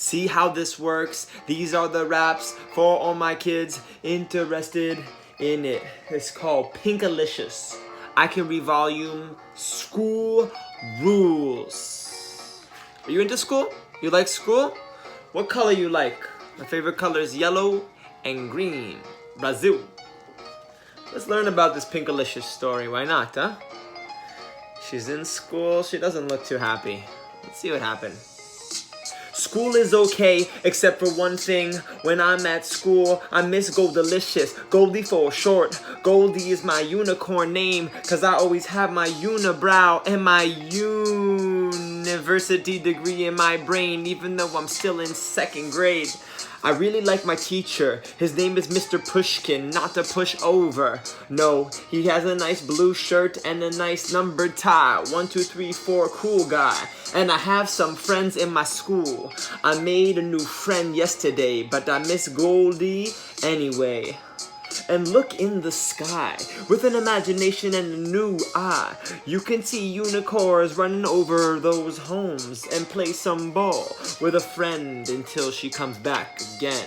See how this works? These are the raps for all my kids interested in it. It's called Pinkalicous. I can read volume School Rules. Are you into school? You like school? What color you like? My favorite color is yellow and green. Brazil. Let's learn about this Pinkalicous story. Why not, huh? She's in school. She doesn't look too happy. Let's see what happened. School is okay, except for one thing. When I'm at school, I miss Goldilicious. Goldie for short. Goldie is my unicorn name, cause I always have my unibrow and my university degree in my brain, even though I'm still in 2nd grade. I really like my teacher. His name is Mr. Pushkin, not to push over. No, he has a nice blue shirt and a nice numbered tie. 1, 2, 3, 4, cool guy. And I have some friends in my school. I made a new friend yesterday, but I miss Goldie anyway. And look in the sky, with an imagination and a new eye. You can see unicorns running over those homes and play some ball with a friend until she comes back again.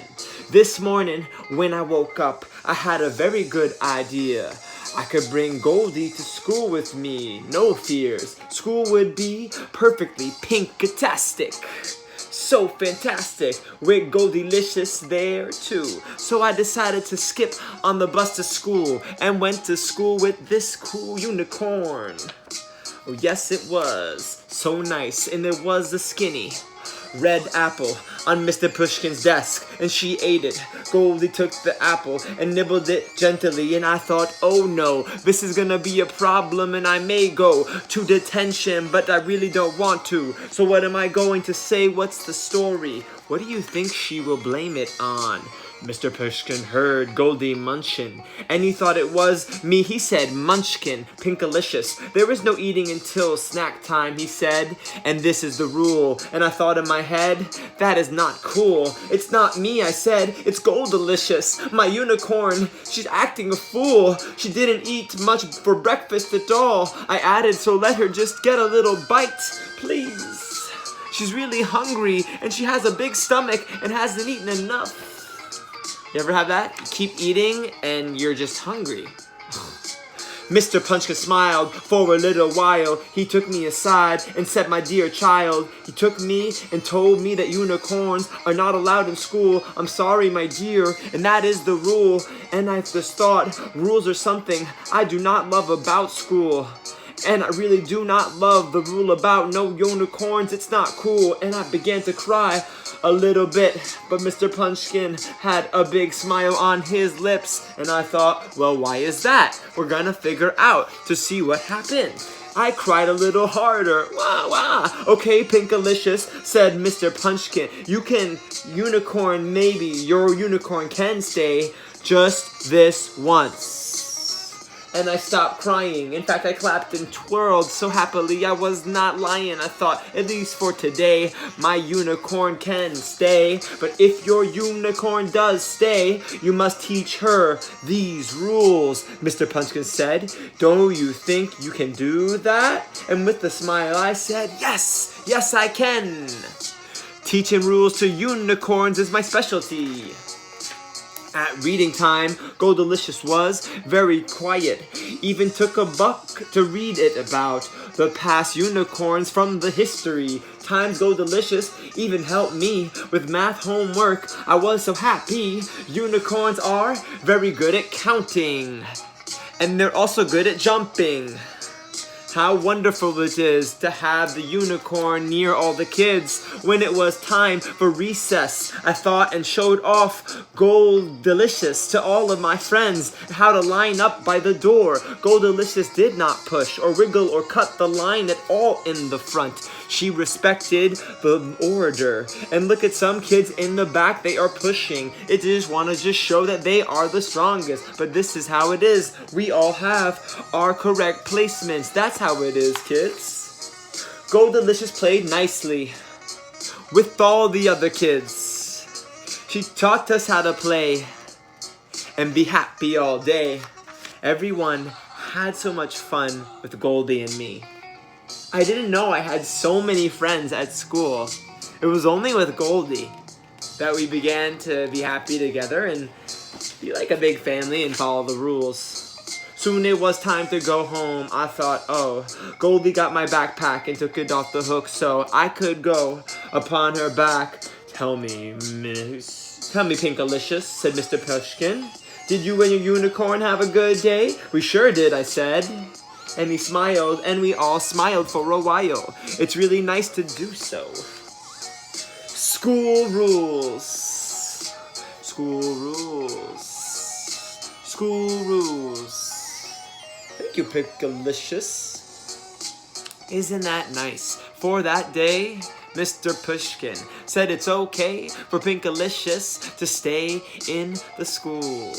This morning, when I woke up, I had a very good idea. I could bring Goldie to school with me, no fears. School would be perfectly pink-tastic. So fantastic, with Goldilicious there too. So I decided to skip on the bus to school and went to school with this cool unicorn. Oh yes, it was so nice, and it was a skinny red apple on Mr. Pushkin's desk, and she ate it. Goldie took the apple and nibbled it gently, and I thought, oh no, this is gonna be a problem and I may go to detention, but I really don't want to. So what am I going to say? What's the story? What do you think she will blame it on? Mr. Pushkin heard Goldie munchin', and he thought it was me. He said, Munchkin, Pinkalicious. There is no eating until snack time, he said, and this is the rule. And I thought in my head, that is not cool. It's not me, I said, it's Goldilicious, my unicorn. She's acting a fool. She didn't eat much for breakfast at all. I added, so let her just get a little bite, please. She's really hungry, and she has a big stomach and hasn't eaten enough. You ever have that? You keep eating and you're just hungry. Mr. Punchkin smiled for a little while. He took me aside and said, my dear child. He took me and told me that unicorns are not allowed in school. I'm sorry, my dear, and that is the rule. And I just thought, rules are something I do not love about school. And I really do not love the rule about no unicorns. It's not cool. And I began to cry a little bit. But Mr. Punchkin had a big smile on his lips. And I thought, well, why is that? We're gonna figure out to see what happened. I cried a little harder. Wah, wah. Okay, Pinkalicious, said Mr. Punchkin. You can unicorn, maybe your unicorn can stay just this once. And I stopped crying. In fact, I clapped and twirled so happily I was not lying. I thought, at least for today, my unicorn can stay. But if your unicorn does stay, you must teach her these rules, Mr. Punchkin said. Don't you think you can do that? And with a smile I said, yes, yes I can. Teaching rules to unicorns is my specialty. At reading time, Goldilicious was very quiet. Even took a book to read it about the past unicorns from the history. Times Goldilicious even helped me with math homework. I was so happy. Unicorns are very good at counting. And they're also good at jumping. How wonderful it is to have the unicorn near all the kids. When it was time for recess, I thought and showed off Goldilicious to all of my friends how to line up by the door. Goldilicious did not push or wriggle or cut the line at all in the front. She respected the order. And look at some kids in the back, they are pushing. It just want to just show that they are the strongest. But this is how it is. We all have our correct placements. That's how it is, kids. Goldilicious played nicely with all the other kids. She taught us how to play and be happy all day. Everyone had so much fun with Goldie and me. I didn't know I had so many friends at school. It was only with Goldie that we began to be happy together and be like a big family and follow the rules. Soon it was time to go home. I thought, oh, Goldie got my backpack and took it off the hook so I could go upon her back. Tell me, Pinkalicious, said Mr. Pushkin. Did you and your unicorn have a good day? We sure did, I said. And he smiled, and we all smiled for a while. It's really nice to do so. School rules. School rules. School rules. Thank you, Pinkalicious. Isn't that nice? For that day, Mr. Pushkin said it's okay for Pinkalicious to stay in the school.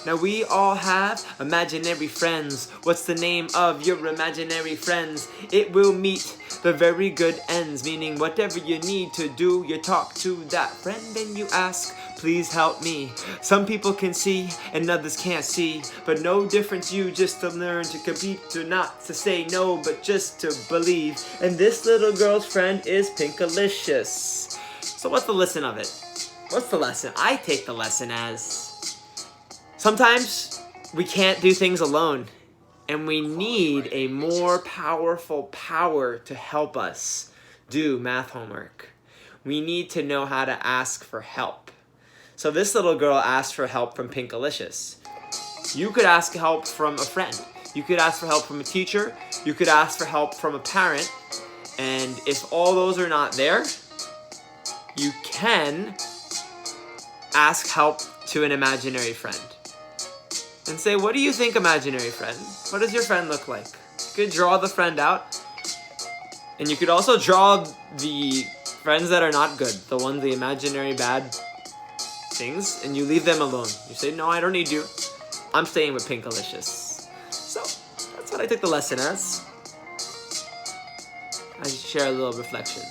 Now we all have imaginary friends. What's the name of your imaginary friends? It will meet the very good ends, meaning whatever you need to do, you talk to that friend and you ask, please help me. Some people can see and others can't see, but no difference, you just to learn to compete, to not to say no, but just to believe. And this little girl's friend is Pinkalicious. So what's the lesson of it? What's the lesson? I take the lesson as sometimes we can't do things alone, and we need a more powerful power to help us do math homework. We need to know how to ask for help. So this little girl asked for help from Pinkalicious. You could ask help from a friend. You could ask for help from a teacher. You could ask for help from a parent. And if all those are not there, you can ask help to an imaginary friend. And say, what do you think, imaginary friend? What does your friend look like? You could draw the friend out. And you could also draw the friends that are not good. The ones, the imaginary bad things. And you leave them alone. You say, no, I don't need you. I'm staying with Pinkalicious. So, that's what I took the lesson as. I share a little reflection.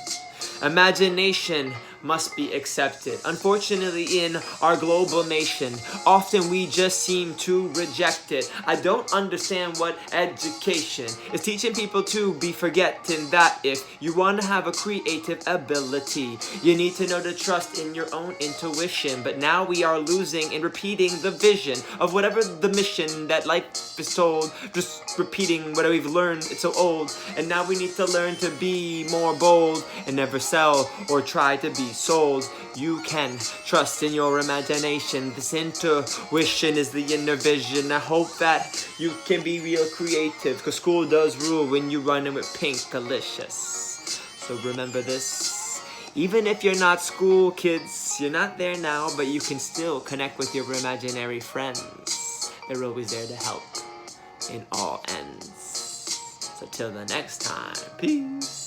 Imagination must be accepted. Unfortunately, in our global nation, often we just seem to reject it. I don't understand what education is teaching people to be forgetting that if you want to have a creative ability, you need to know to trust in your own intuition. But now we are losing and repeating the vision of whatever the mission that life is told, just repeating what we've learned. It's so old, and now we need to learn to be more bold and never sell or try to be sold. You can trust in your imagination. This intuition is the inner vision. I hope that you can be real creative, because school does rule when you run in with Pinkalicious. So remember this. Even if you're not school kids, you're not there now, but you can still connect with your imaginary friends. They're always there to help in all ends. So till the next time, peace.